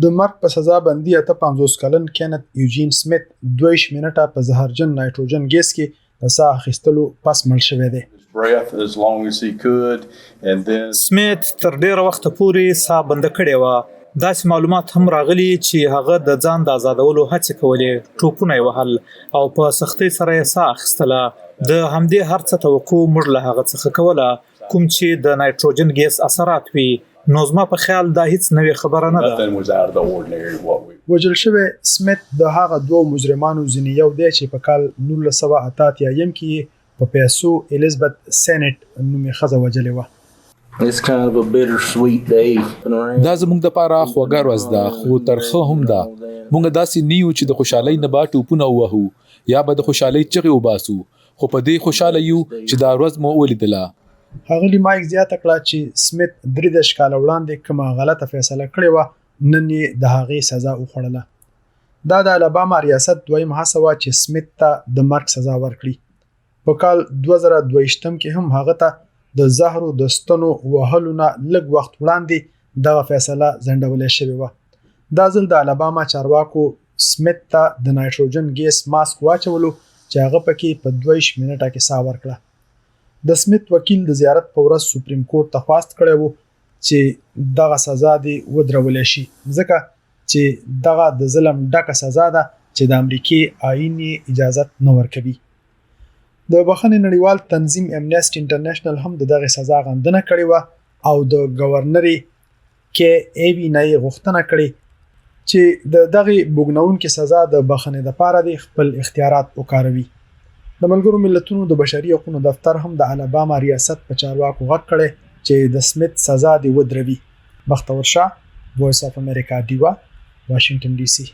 د مرګ په سزا باندې 50 کلن کینت یوجین سمیت 2 منټه په زهرجن نایټروجن ګیس کې د ساه اخیستلو پس مړ شوی دی. سمیت تر ډیره وخت پورې ساه بنده کړې و. داسې معلومات هم راغلي چې هغه د ځان د آزادولو هڅې کولې، ټوپونه یې وهل او په سختۍ سره یې ساه اخیستله. د همدې هر څه توقع موږ له هغه څخه کوله کوم چې د نایټروجن ګیس اثرات وي. نو زما په خیال دا هیڅ نوې خبره نه ده. وژل شوی سمیت د هغه دوه مجرمانو ځینې یو دی چې په کال 1988 کې په پیسو الیزابت سینټ نومې ښځه وژلې وه. It's kind of a bittersweet day. دا زموږ د پاره خوږه ورځ ده خو ترخه هم ده. موږ داسې نیو چې د خوشحالۍ نه به ټوپونه ووهو یا به د خوشحالۍ چغې وباسو، خو په دې خوشاله یو چې دا ورځ مو ولیدله. ښاغلي مایک زیاته کړه چې سمیت 33 کاله وړاندې کومه غلطه فیصله کړې وه، نن یې د هغې سزا وخوړله. دا د الاباما ریاست دویم هڅه وه چې سمیت ته د مرګ سزا ورکړي. په کال 2022 کې هم هغه ته د زهرو د ستنو وهلو نه لږ وخت وړاندې دغه فیصله ځنډولې شوې وه. دا ځل د الاباما چارواکو سمیت ته د نایټروجن ګیس ماسک واچولو چې هغه پکې په 2 منټه کې ساه ورکړه. د سمیت وکیل د زیارت په ورځ سپریم کورټ ته خواست کړی وو چې دغه سزا دې ودرولې شي، ځکه چې دغه د ظلم ډکه سزا ده چې د امریکای آئین یې اجازت نه ورکوي. د بخښنې نړیوال تنظیم امنیسټي انټرنیشنل هم دغه سزا غندنه کړې وه او د گورنر کې ایوی نه غوښتنه کړې چې دغه بوګنونکو سزا د بخښنې لپاره د خپل اختیارات وکاروي. د ملګرو ملتونو د بشري حقوقو دفتر هم د الاباما ریاست په چارواکو غږ کړی چې د سمیت سزا دې ودروي. بختور شاه، وایس اف امریکا، ډیوا، واشنگټن ډي سي.